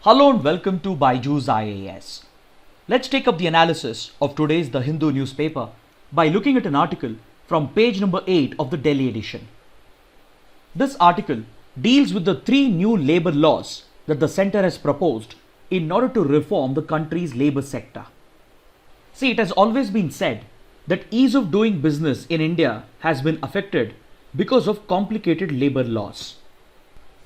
Hello and welcome to BYJU'S IAS. Let's take up the analysis of today's The Hindu newspaper by looking at an article from page number 8 of the Delhi edition. This article deals with the 3 new labour laws that the centre has proposed in order to reform the country's labour sector. See, it has always been said that ease of doing business in India has been affected because of complicated labour laws.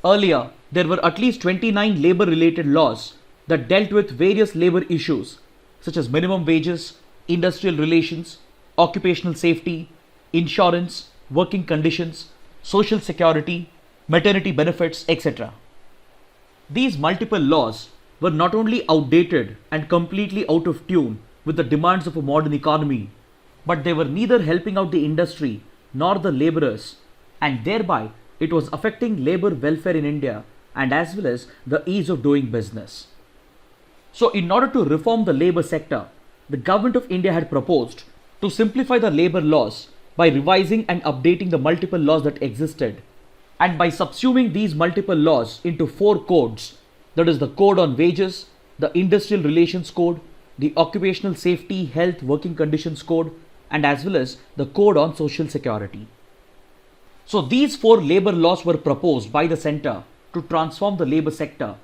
Earlier, there were at least 29 labour-related laws that dealt with various labour issues such as minimum wages, industrial relations, occupational safety, insurance, working conditions, social security, maternity benefits, etc. These multiple laws were not only outdated and completely out of tune with the demands of a modern economy, but they were neither helping out the industry nor the labourers, and thereby it was affecting labour welfare in India and as well as the ease of doing business. So in order to reform the labour sector, the government of India had proposed to simplify the labour laws by revising and updating the multiple laws that existed, and by subsuming these multiple laws into 4 codes, that is the Code on Wages, the Industrial Relations Code, the Occupational Safety, Health, Working Conditions Code, and as well as the Code on Social Security. So these 4 labour laws were proposed by the centre to transform the labour sector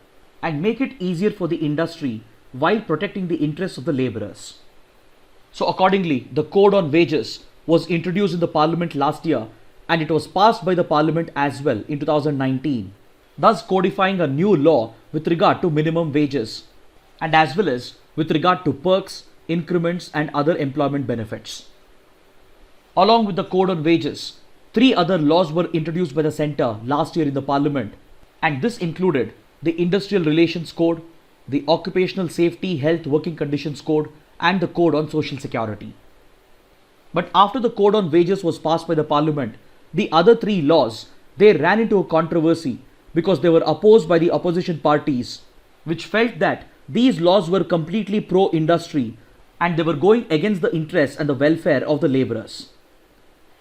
and make it easier for the industry while protecting the interests of the labourers. So accordingly, the Code on Wages was introduced in the Parliament last year, and it was passed by the Parliament as well in 2019, thus codifying a new law with regard to minimum wages and as well as with regard to perks, increments and other employment benefits. Along with the Code on Wages, 3 other laws were introduced by the centre last year in the Parliament, and this included the Industrial Relations Code, the Occupational Safety, Health, Working Conditions Code, and the Code on Social Security. But after the Code on Wages was passed by the Parliament, the other 3 laws, they ran into a controversy because they were opposed by the opposition parties, which felt that these laws were completely pro-industry and they were going against the interests and the welfare of the labourers.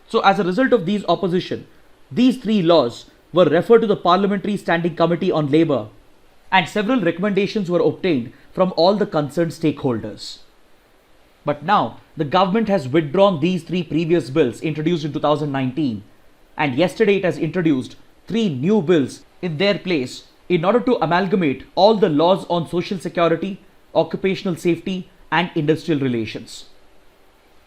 So as a result of these opposition, these 3 laws were referred to the Parliamentary Standing Committee on Labour, and several recommendations were obtained from all the concerned stakeholders. But now, the government has withdrawn these 3 previous bills introduced in 2019, and yesterday it has introduced 3 new bills in their place in order to amalgamate all the laws on social security, occupational safety and industrial relations.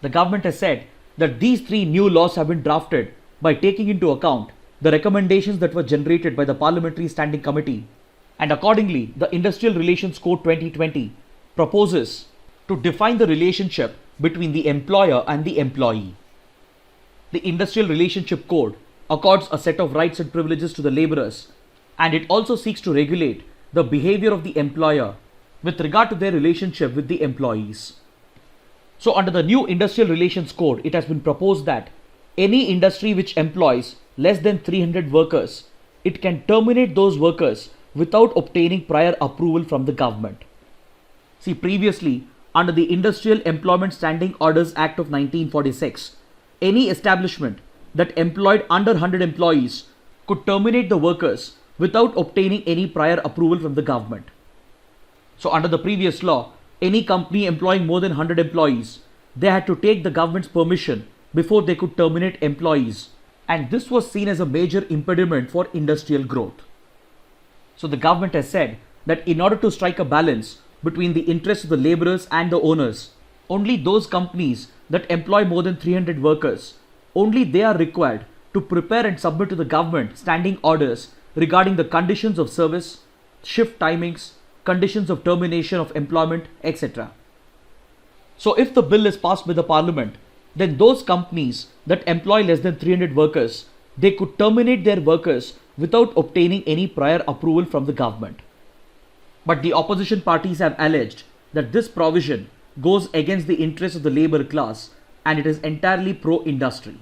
The government has said that these 3 new laws have been drafted by taking into account the recommendations that were generated by the Parliamentary Standing Committee, and accordingly the Industrial Relations Code 2020 proposes to define the relationship between the employer and the employee. The Industrial Relationship Code accords a set of rights and privileges to the labourers, and it also seeks to regulate the behaviour of the employer with regard to their relationship with the employees. So under the new Industrial Relations Code, it has been proposed that any industry which employs less than 300 workers, it can terminate those workers without obtaining prior approval from the government. See, previously, under the Industrial Employment Standing Orders Act of 1946, any establishment that employed under 100 employees could terminate the workers without obtaining any prior approval from the government. So under the previous law, any company employing more than 100 employees, they had to take the government's permission before they could terminate employees, and this was seen as a major impediment for industrial growth. So the government has said that in order to strike a balance between the interests of the labourers and the owners, only those companies that employ more than 300 workers, only they are required to prepare and submit to the government standing orders regarding the conditions of service, shift timings, conditions of termination of employment, etc. So if the bill is passed by the Parliament, then those companies that employ less than 300 workers, they could terminate their workers without obtaining any prior approval from the government. But the opposition parties have alleged that this provision goes against the interests of the labour class and it is entirely pro-industry.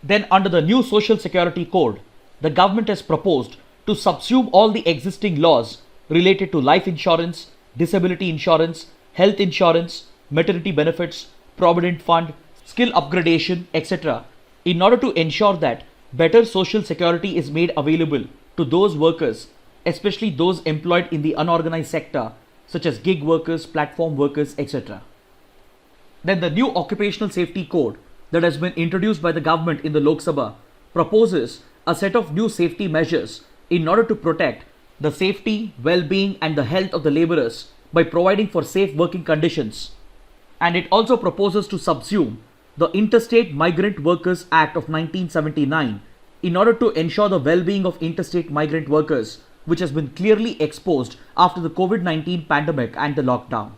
Then under the new Social Security Code, the government has proposed to subsume all the existing laws related to life insurance, disability insurance, health insurance, maternity benefits, provident fund, skill upgradation, etc. in order to ensure that better social security is made available to those workers especially those employed in the unorganized sector, such as gig workers, platform workers, etc. Then the new Occupational Safety Code that has been introduced by the government in the Lok Sabha proposes a set of new safety measures in order to protect the safety, well-being and the health of the laborers by providing for safe working conditions. And it also proposes to subsume the Interstate Migrant Workers Act of 1979 in order to ensure the well-being of interstate migrant workers, which has been clearly exposed after the COVID-19 pandemic and the lockdown.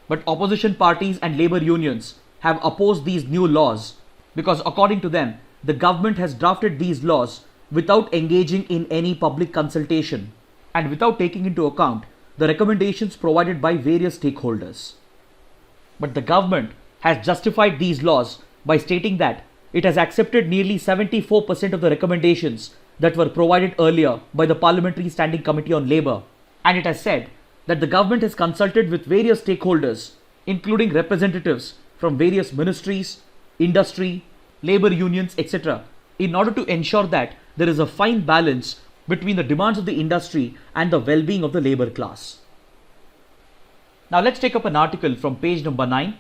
But opposition parties and labor unions have opposed these new laws because, according to them, the government has drafted these laws without engaging in any public consultation and without taking into account the recommendations provided by various stakeholders. But the government has justified these laws by stating that it has accepted nearly 74% of the recommendations that were provided earlier by the Parliamentary Standing Committee on Labour, and it has said that the government has consulted with various stakeholders, including representatives from various ministries, industry, labour unions, etc., in order to ensure that there is a fine balance between the demands of the industry and the well-being of the labour class. Now let's take up an article from page number 9.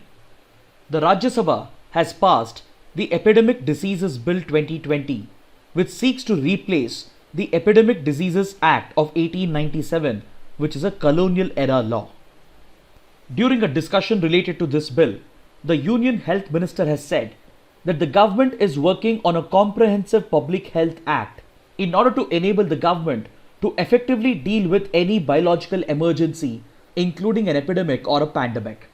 The Rajya Sabha has passed the Epidemic Diseases Bill 2020, which seeks to replace the Epidemic Diseases Act of 1897, which is a colonial era law. During a discussion related to this bill, the Union Health Minister has said that the government is working on a comprehensive Public Health Act in order to enable the government to effectively deal with any biological emergency, including an epidemic or a pandemic.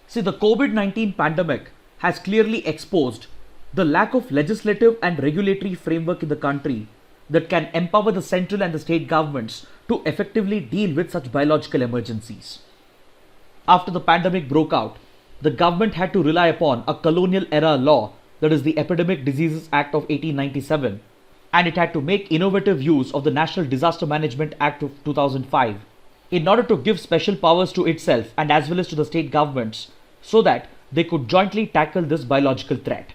See, the COVID-19 pandemic has clearly exposed the lack of legislative and regulatory framework in the country that can empower the central and the state governments to effectively deal with such biological emergencies. After the pandemic broke out, the government had to rely upon a colonial era law, that is the Epidemic Diseases Act of 1897, and it had to make innovative use of the National Disaster Management Act of 2005 in order to give special powers to itself and as well as to the state governments so that they could jointly tackle this biological threat.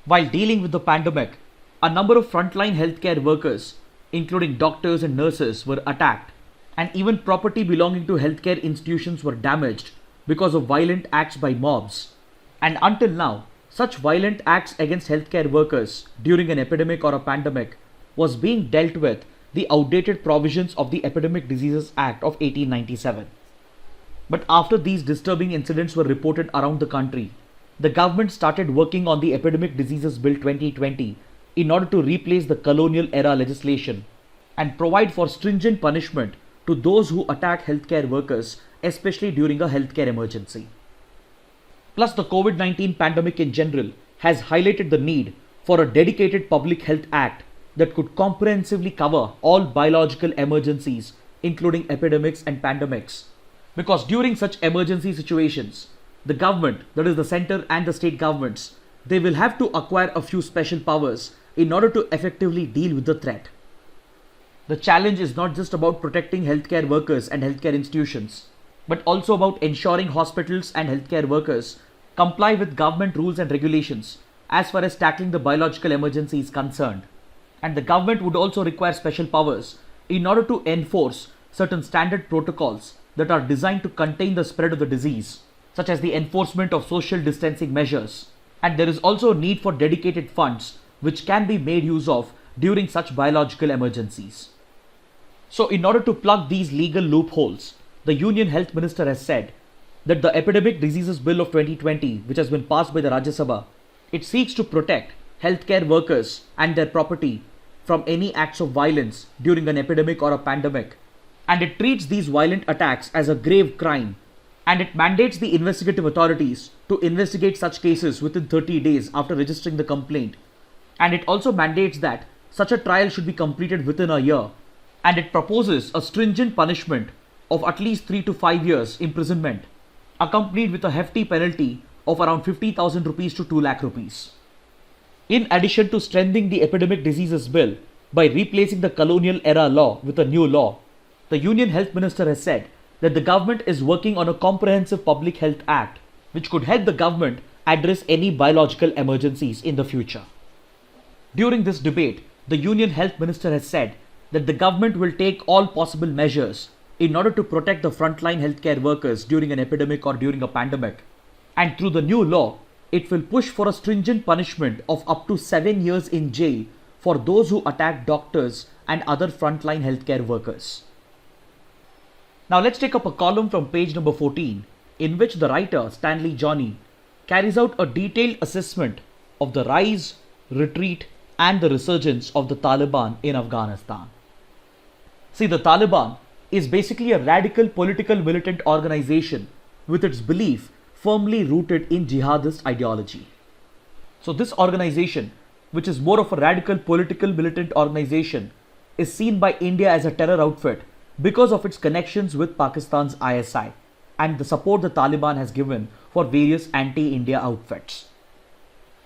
While dealing with the pandemic, a number of frontline healthcare workers, including doctors and nurses, were attacked, and even property belonging to healthcare institutions were damaged because of violent acts by mobs. And until now, such violent acts against healthcare workers during an epidemic or a pandemic was being dealt with the outdated provisions of the Epidemic Diseases Act of 1897. But after these disturbing incidents were reported around the country, the government started working on the Epidemic Diseases Bill 2020 in order to replace the colonial era legislation and provide for stringent punishment to those who attack healthcare workers, especially during a healthcare emergency. Plus, the COVID-19 pandemic in general has highlighted the need for a dedicated Public Health Act that could comprehensively cover all biological emergencies, including epidemics and pandemics. Because during such emergency situations, the government, that is the center and the state governments, they will have to acquire a few special powers in order to effectively deal with the threat. The challenge is not just about protecting healthcare workers and healthcare institutions, but also about ensuring hospitals and healthcare workers comply with government rules and regulations as far as tackling the biological emergency is concerned. And the government would also require special powers in order to enforce certain standard protocols that are designed to contain the spread of the disease, such as the enforcement of social distancing measures. And there is also a need for dedicated funds which can be made use of during such biological emergencies. So in order to plug these legal loopholes, the Union Health Minister has said that the Epidemic Diseases Bill of 2020, which has been passed by the Rajya Sabha, it seeks to protect healthcare workers and their property from any acts of violence during an epidemic or a pandemic. And it treats these violent attacks as a grave crime, and it mandates the investigative authorities to investigate such cases within 30 days after registering the complaint. And it also mandates that such a trial should be completed within a year, and it proposes a stringent punishment of at least 3 to 5 years imprisonment, accompanied with a hefty penalty of around 50,000 rupees to 2 lakh rupees. In addition to strengthening the Epidemic Diseases Bill by replacing the colonial era law with a new law, the Union Health Minister has said that the government is working on a comprehensive Public Health Act which could help the government address any biological emergencies in the future. During this debate, the Union Health Minister has said that the government will take all possible measures in order to protect the frontline healthcare workers during an epidemic or during a pandemic. And through the new law, it will push for a stringent punishment of up to 7 years in jail for those who attack doctors and other frontline healthcare workers. Now let's take up a column from page number 14 in which the writer Stanley Johnny carries out a detailed assessment of the rise, retreat and the resurgence of the Taliban in Afghanistan. See, the Taliban is basically a radical political militant organization with its belief firmly rooted in jihadist ideology. So this organization, which is more of a radical political militant organization, is seen by India as a terror outfit because of its connections with Pakistan's ISI and the support the Taliban has given for various anti-India outfits.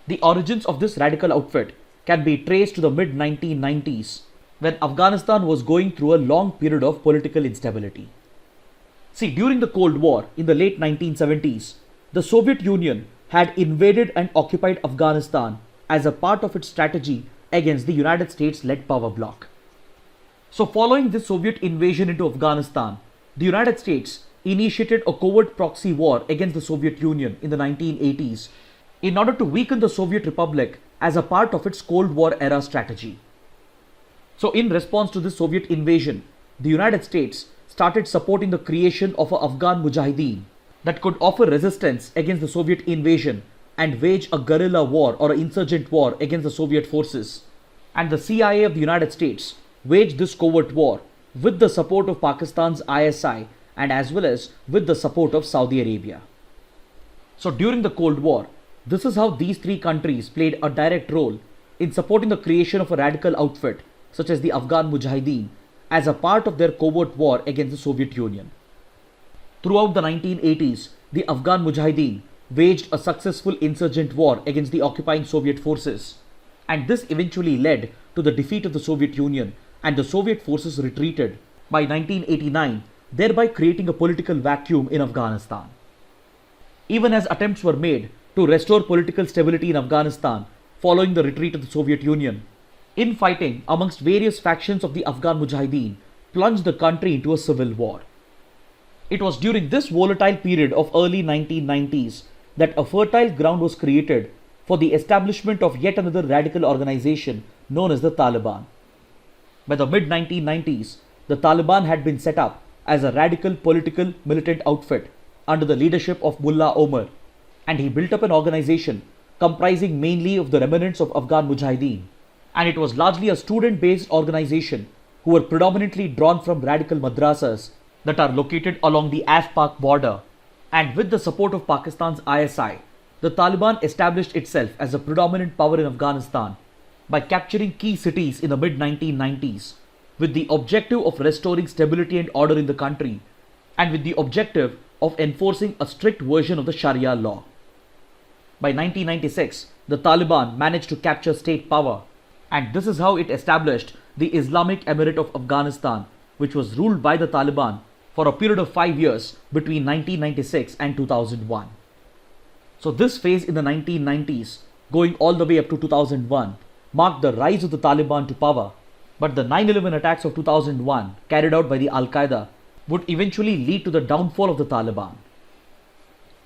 The origins of this radical outfit can be traced to the mid-1990s when Afghanistan was going through a long period of political instability. See, during the Cold War in the late 1970s, the Soviet Union had invaded and occupied Afghanistan as a part of its strategy against the United States-led power bloc. So following this Soviet invasion into Afghanistan, the United States initiated a covert proxy war against the Soviet Union in the 1980s in order to weaken the Soviet Republic as a part of its Cold War era strategy. So in response to this Soviet invasion, the United States started supporting the creation of an Afghan Mujahideen that could offer resistance against the Soviet invasion and wage a guerrilla war or an insurgent war against the Soviet forces. And the CIA of the United States waged this covert war with the support of Pakistan's ISI and as well as with the support of Saudi Arabia. So during the Cold War, this is how these three countries played a direct role in supporting the creation of a radical outfit such as the Afghan Mujahideen as a part of their covert war against the Soviet Union. Throughout the 1980s, the Afghan Mujahideen waged a successful insurgent war against the occupying Soviet forces, and this eventually led to the defeat of the Soviet Union and the Soviet forces retreated by 1989, thereby creating a political vacuum in Afghanistan. Even as attempts were made to restore political stability in Afghanistan following the retreat of the Soviet Union, infighting amongst various factions of the Afghan Mujahideen plunged the country into a civil war. It was during this volatile period of early 1990s that a fertile ground was created for the establishment of yet another radical organization known as the Taliban. By the mid-1990s, the Taliban had been set up as a radical political militant outfit under the leadership of Mullah Omar, and he built up an organization comprising mainly of the remnants of Afghan Mujahideen, and it was largely a student-based organization who were predominantly drawn from radical madrasas that are located along the Af-Pak border, and with the support of Pakistan's ISI, the Taliban established itself as a predominant power in Afghanistan by capturing key cities in the mid-1990s with the objective of restoring stability and order in the country and with the objective of enforcing a strict version of the Sharia law. By 1996, the Taliban managed to capture state power, and this is how it established the Islamic Emirate of Afghanistan, which was ruled by the Taliban for a period of 5 years between 1996 and 2001. So this phase in the 1990s, going all the way up to 2001, marked the rise of the Taliban to power, but the 9/11 attacks of 2001 carried out by the Al-Qaeda would eventually lead to the downfall of the Taliban.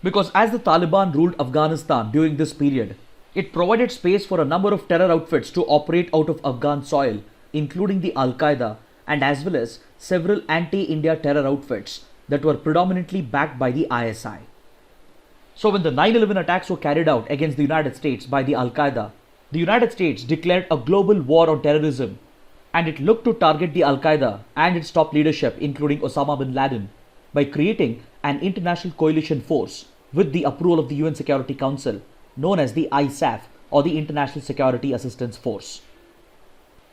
Because as the Taliban ruled Afghanistan during this period, it provided space for a number of terror outfits to operate out of Afghan soil, including the Al-Qaeda and as well as several anti-India terror outfits that were predominantly backed by the ISI. So when the 9/11 attacks were carried out against the United States by the Al-Qaeda, the United States declared a global war on terrorism, and it looked to target the Al-Qaeda and its top leadership, including Osama bin Laden, by creating an international coalition force with the approval of the UN Security Council, known as the ISAF or the International Security Assistance Force.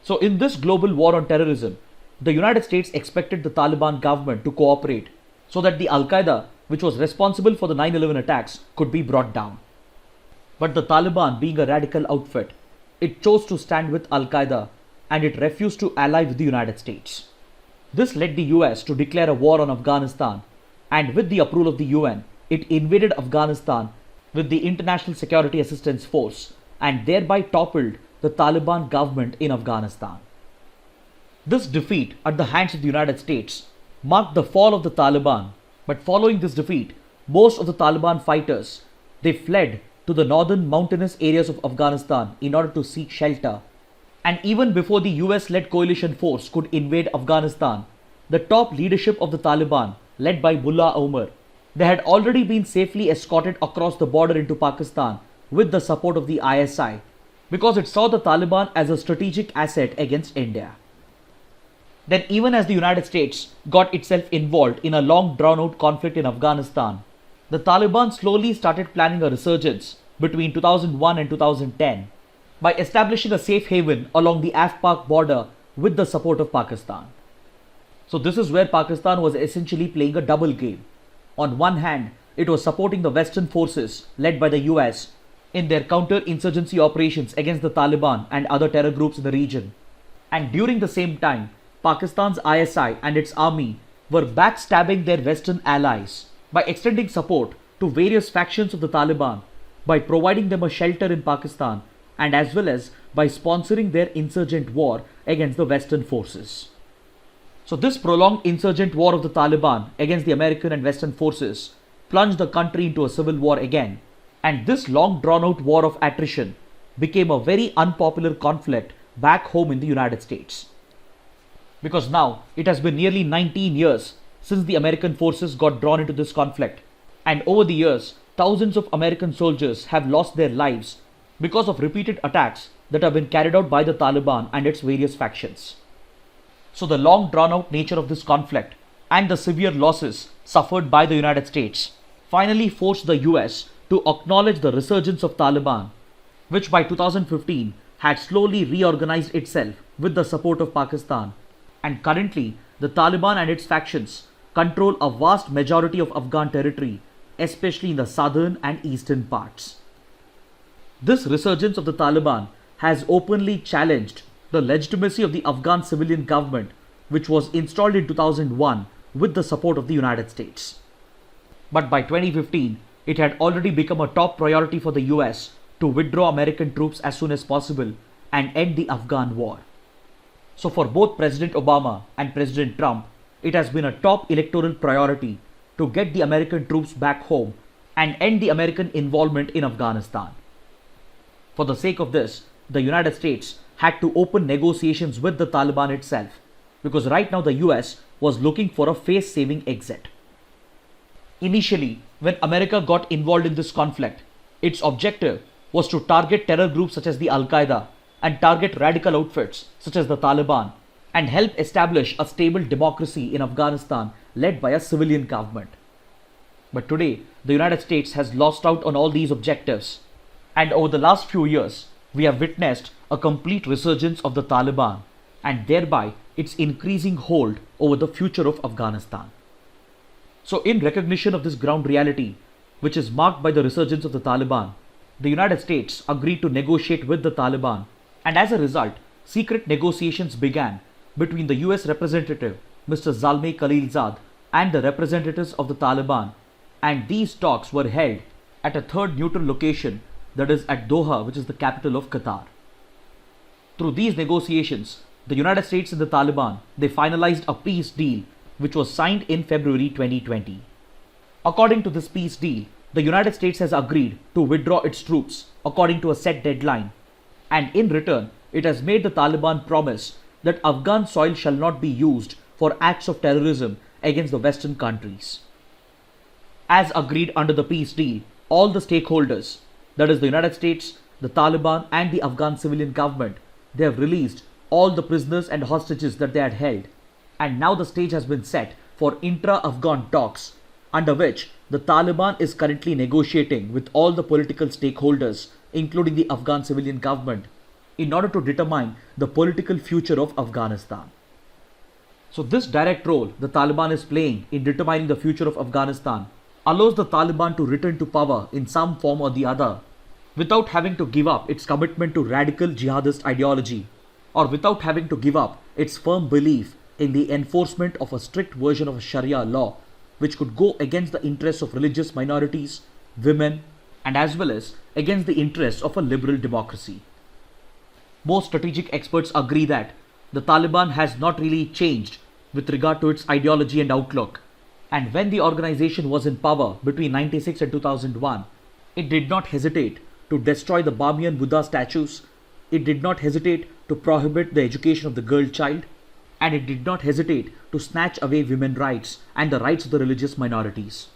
So in this global war on terrorism, the United States expected the Taliban government to cooperate so that the Al-Qaeda, which was responsible for the 9/11 attacks, could be brought down. But the Taliban, being a radical outfit, it chose to stand with Al-Qaeda and it refused to ally with the United States. This led the US to declare a war on Afghanistan, and with the approval of the UN, it invaded Afghanistan with the International Security Assistance Force and thereby toppled the Taliban government in Afghanistan. This defeat at the hands of the United States marked the fall of the Taliban, but following this defeat, most of the Taliban fighters, they fled to the northern mountainous areas of Afghanistan in order to seek shelter. And even before the US-led coalition force could invade Afghanistan, the top leadership of the Taliban, led by Mullah Omar, they had already been safely escorted across the border into Pakistan with the support of the ISI, because it saw the Taliban as a strategic asset against India. Then even as the United States got itself involved in a long drawn-out conflict in Afghanistan, the Taliban slowly started planning a resurgence between 2001 and 2010 by establishing a safe haven along the Af-Pak border with the support of Pakistan. So this is where Pakistan was essentially playing a double game. On one hand, it was supporting the Western forces led by the US in their counter-insurgency operations against the Taliban and other terror groups in the region. And during the same time, Pakistan's ISI and its army were backstabbing their Western allies by extending support to various factions of the Taliban, by providing them a shelter in Pakistan, and as well as by sponsoring their insurgent war against the Western forces. So this prolonged insurgent war of the Taliban against the American and Western forces plunged the country into a civil war again, and this long drawn out war of attrition became a very unpopular conflict back home in the United States. Because now it has been nearly 19 years since the American forces got drawn into this conflict, and over the years thousands of American soldiers have lost their lives because of repeated attacks that have been carried out by the Taliban and its various factions. So the long drawn out nature of this conflict and the severe losses suffered by the United States finally forced the US to acknowledge the resurgence of Taliban, which by 2015 had slowly reorganized itself with the support of Pakistan, and currently the Taliban and its factions control a vast majority of Afghan territory, especially in the southern and eastern parts. This resurgence of the Taliban has openly challenged the legitimacy of the Afghan civilian government, which was installed in 2001 with the support of the United States. But by 2015, it had already become a top priority for the US to withdraw American troops as soon as possible and end the Afghan war. So for both President Obama and President Trump, it has been a top electoral priority to get the American troops back home and end the American involvement in Afghanistan. For the sake of this, the United States had to open negotiations with the Taliban itself, because right now the US was looking for a face-saving exit. Initially, when America got involved in this conflict, its objective was to target terror groups such as the Al-Qaeda and target radical outfits such as the Taliban and help establish a stable democracy in Afghanistan led by a civilian government. But today, the United States has lost out on all these objectives, and over the last few years, we have witnessed a complete resurgence of the Taliban and thereby its increasing hold over the future of Afghanistan. So in recognition of this ground reality, which is marked by the resurgence of the Taliban, the United States agreed to negotiate with the Taliban, and as a result, secret negotiations began between the US representative Mr. Zalmay Khalilzad and the representatives of the Taliban, and these talks were held at a third neutral location, that is at Doha, which is the capital of Qatar. Through these negotiations, the United States and the Taliban, they finalized a peace deal which was signed in February 2020. According to this peace deal, the United States has agreed to withdraw its troops according to a set deadline, and in return, it has made the Taliban promise that Afghan soil shall not be used for acts of terrorism against the Western countries. As agreed under the peace deal, all the stakeholders, that is the United States, the Taliban and the Afghan civilian government, they have released all the prisoners and hostages that they had held, and now the stage has been set for intra-Afghan talks, under which the Taliban is currently negotiating with all the political stakeholders, including the Afghan civilian government, in order to determine the political future of Afghanistan. So this direct role the Taliban is playing in determining the future of Afghanistan allows the Taliban to return to power in some form or the other, without having to give up its commitment to radical jihadist ideology, or without having to give up its firm belief in the enforcement of a strict version of Sharia law, which could go against the interests of religious minorities, women, and as well as against the interests of a liberal democracy. Most strategic experts agree that the Taliban has not really changed with regard to its ideology and outlook. And when the organization was in power between 96 and 2001, it did not hesitate to destroy the Bamiyan Buddha statues, it did not hesitate to prohibit the education of the girl child, and it did not hesitate to snatch away women's rights and the rights of the religious minorities.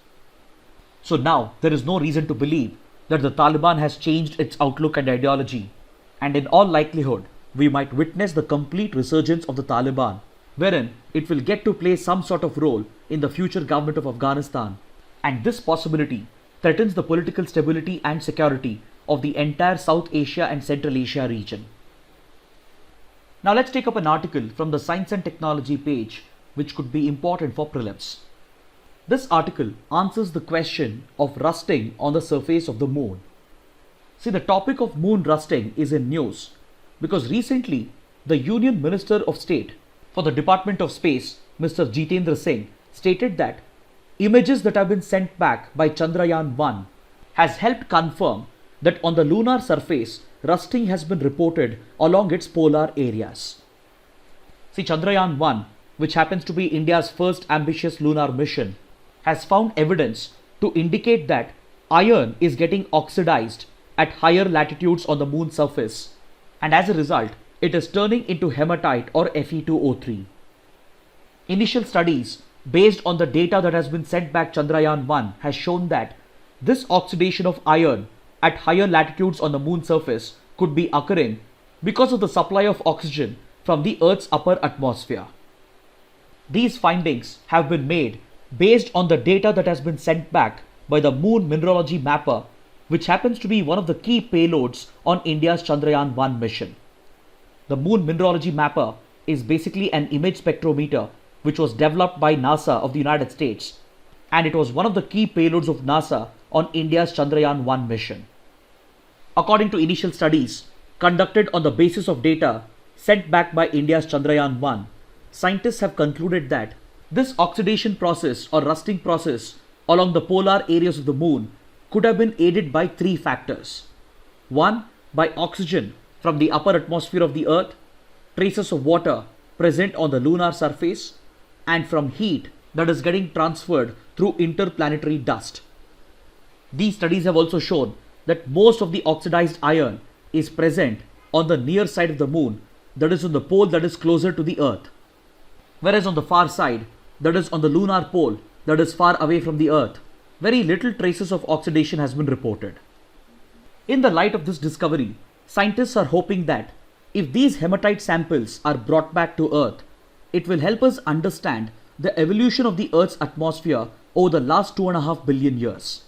So now there is no reason to believe that the Taliban has changed its outlook and ideology, and in all likelihood, we might witness the complete resurgence of the Taliban, wherein it will get to play some sort of role in the future government of Afghanistan, and this possibility threatens the political stability and security of the entire South Asia and Central Asia region. Now let's take up an article from the Science and Technology page which could be important for prelims. This article answers the question of rusting on the surface of the moon. See, the topic of moon rusting is in news because recently the Union Minister of State for the Department of Space, Mr. Jitendra Singh, stated that images that have been sent back by Chandrayaan-1 has helped confirm that on the lunar surface, rusting has been reported along its polar areas. See, Chandrayaan-1, which happens to be India's first ambitious lunar mission, has found evidence to indicate that iron is getting oxidized at higher latitudes on the moon surface, and as a result, it is turning into hematite or Fe2O3. Initial studies based on the data that has been sent back Chandrayaan-1 has shown that this oxidation of iron at higher latitudes on the moon surface could be occurring because of the supply of oxygen from the Earth's upper atmosphere. These findings have been made based on the data that has been sent back by the Moon Mineralogy Mapper, which happens to be one of the key payloads on India's Chandrayaan-1 mission. The Moon Mineralogy Mapper is basically an image spectrometer which was developed by NASA of the United States, and it was one of the key payloads of NASA on India's Chandrayaan-1 mission. According to initial studies conducted on the basis of data sent back by India's Chandrayaan-1, scientists have concluded that this oxidation process or rusting process along the polar areas of the moon could have been aided by three factors. One, by oxygen from the upper atmosphere of the Earth, traces of water present on the lunar surface, and from heat that is getting transferred through interplanetary dust. These studies have also shown that most of the oxidized iron is present on the near side of the moon, that is on the pole that is closer to the Earth, whereas on the far side, that is on the lunar pole that is far away from the Earth, very little traces of oxidation has been reported. In the light of this discovery, scientists are hoping that if these hematite samples are brought back to Earth, it will help us understand the evolution of the Earth's atmosphere over the last 2.5 billion years.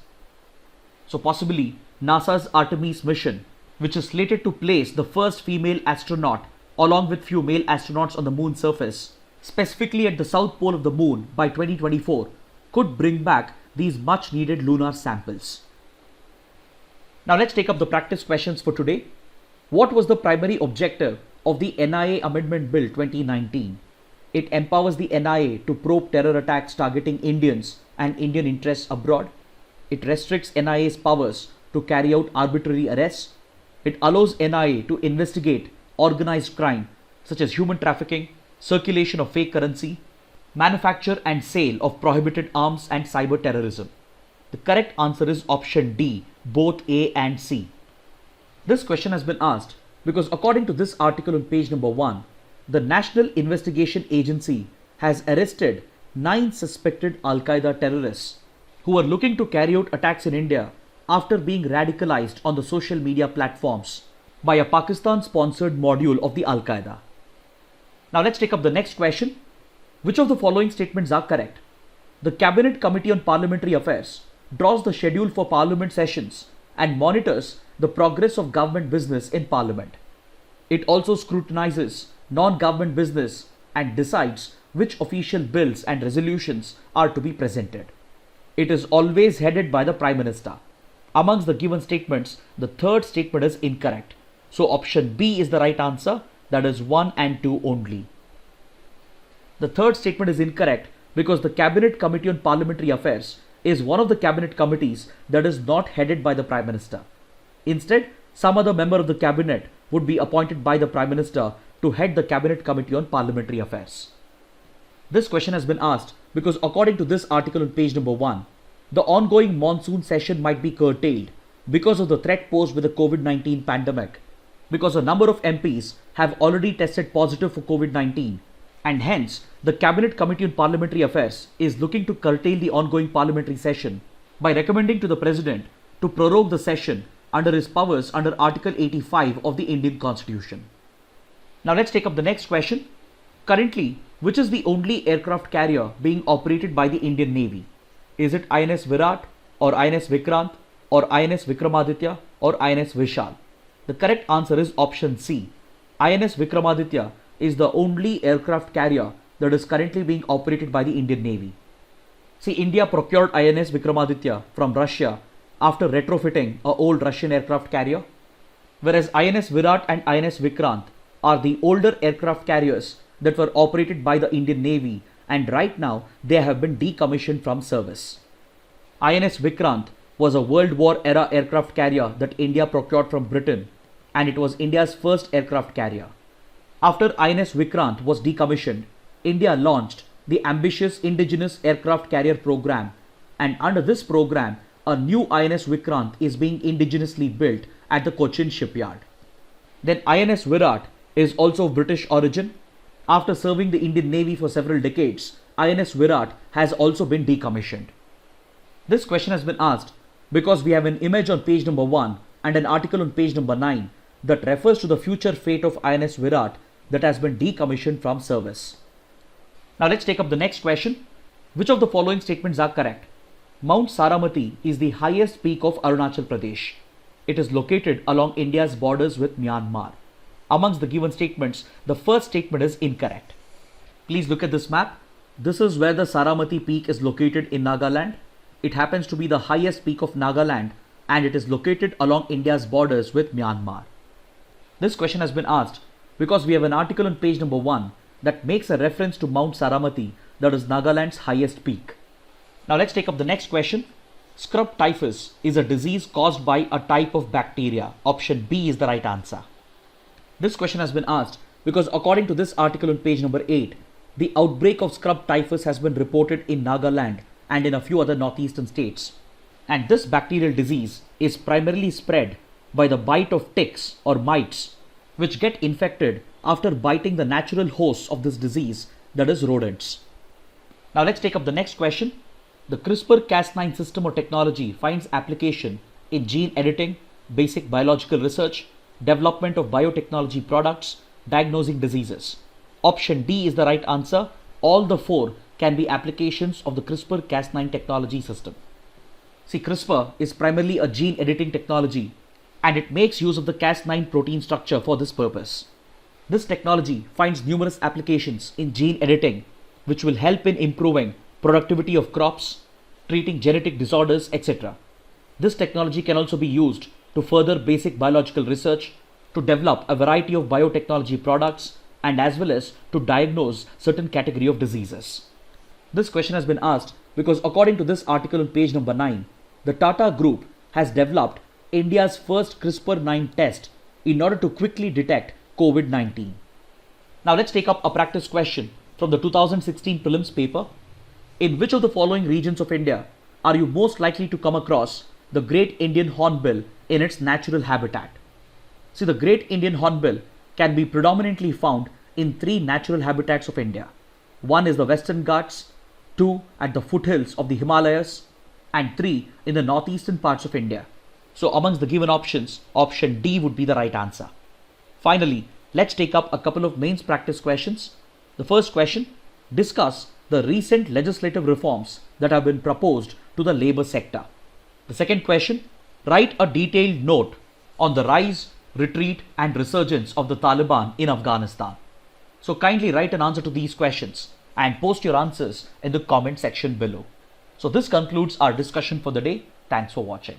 So possibly NASA's ARTEMIS mission, which is slated to place the first female astronaut along with few male astronauts on the moon surface, specifically at the south pole of the moon by 2024, could bring back these much needed lunar samples. Now let's take up the practice questions for today. What was the primary objective of the NIA Amendment Bill 2019? It empowers the NIA to probe terror attacks targeting Indians and Indian interests abroad. It restricts NIA's powers to carry out arbitrary arrests. It allows NIA to investigate organized crime such as human trafficking, circulation of fake currency, manufacture and sale of prohibited arms, and cyber terrorism. The correct answer is option D, both A and C. This question has been asked because according to this article on page number 1, the National Investigation Agency has arrested 9 suspected Al-Qaeda terrorists who were looking to carry out attacks in India after being radicalized on the social media platforms by a Pakistan-sponsored module of the Al-Qaeda. Now let's take up the next question. Which of the following statements are correct? The Cabinet Committee on Parliamentary Affairs draws the schedule for Parliament sessions and monitors the progress of government business in Parliament. It also scrutinizes non-government business and decides which official bills and resolutions are to be presented. It is always headed by the Prime Minister. Amongst the given statements, the third statement is incorrect. So option B is the right answer, that is 1 and 2 only. The third statement is incorrect because the Cabinet Committee on Parliamentary Affairs is one of the cabinet committees that is not headed by the Prime Minister. Instead, some other member of the cabinet would be appointed by the Prime Minister to head the Cabinet Committee on Parliamentary Affairs? This question has been asked because according to this article on page number 1, the ongoing monsoon session might be curtailed because of the threat posed with the COVID-19 pandemic, because a number of MPs have already tested positive for COVID-19, and hence the Cabinet Committee on Parliamentary Affairs is looking to curtail the ongoing parliamentary session by recommending to the President to prorogue the session under his powers under Article 85 of the Indian Constitution. Now let's take up the next question. Currently, which is the only aircraft carrier being operated by the Indian Navy? Is it INS Viraat or INS Vikrant or INS Vikramaditya or INS Vishal? The correct answer is option C. INS Vikramaditya is the only aircraft carrier that is currently being operated by the Indian Navy. See, India procured INS Vikramaditya from Russia after retrofitting an old Russian aircraft carrier, whereas INS Viraat and INS Vikrant are the older aircraft carriers that were operated by the Indian Navy, and right now they have been decommissioned from service. INS Vikrant was a World War era aircraft carrier that India procured from Britain, and it was India's first aircraft carrier. After INS Vikrant was decommissioned, India launched the ambitious indigenous aircraft carrier program, and under this program, a new INS Vikrant is being indigenously built at the Cochin shipyard. Then INS Viraat is also of British origin. After serving the Indian Navy for several decades, INS Viraat has also been decommissioned. This question has been asked because we have an image on page number 1 and an article on page number 9 that refers to the future fate of INS Viraat that has been decommissioned from service. Now let's take up the next question. Which of the following statements are correct? Mount Saramati is the highest peak of Arunachal Pradesh. It is located along India's borders with Myanmar. Amongst the given statements, the first statement is incorrect. Please look at this map. This is where the Saramati peak is located in Nagaland. It happens to be the highest peak of Nagaland, and it is located along India's borders with Myanmar. This question has been asked because we have an article on page number 1 that makes a reference to Mount Saramati, that is Nagaland's highest peak. Now let's take up the next question. Scrub typhus is a disease caused by a type of bacteria. Option B is the right answer. This question has been asked because according to this article on page number 8, the outbreak of scrub typhus has been reported in Nagaland and in a few other northeastern states. And this bacterial disease is primarily spread by the bite of ticks or mites, which get infected after biting the natural hosts of this disease, that is rodents. Now let's take up the next question. The CRISPR-Cas9 system or technology finds application in gene editing, basic biological research, development of biotechnology products, diagnosing diseases. Option D is the right answer. All the 4 can be applications of the CRISPR-Cas9 technology system. See, CRISPR is primarily a gene editing technology, and it makes use of the Cas9 protein structure for this purpose. This technology finds numerous applications in gene editing, which will help in improving productivity of crops, treating genetic disorders, etc. This technology can also be used to further basic biological research, to develop a variety of biotechnology products, and as well as to diagnose certain category of diseases. This question has been asked because according to this article on page number 9, the Tata Group has developed India's first CRISPR-9 test in order to quickly detect COVID-19. Now let's take up a practice question from the 2016 prelims paper. In which of the following regions of India are you most likely to come across the Great Indian Hornbill in its natural habitat? See, the Great Indian Hornbill can be predominantly found in 3 natural habitats of India. One is the Western Ghats, 2 at the foothills of the Himalayas, and 3 in the northeastern parts of India. So amongst the given options, option D would be the right answer. Finally, let's take up a couple of mains practice questions. The first question, discuss the recent legislative reforms that have been proposed to the labor sector. The second question, write a detailed note on the rise, retreat and resurgence of the Taliban in Afghanistan. So kindly write an answer to these questions and post your answers in the comment section below. So this concludes our discussion for the day. Thanks for watching.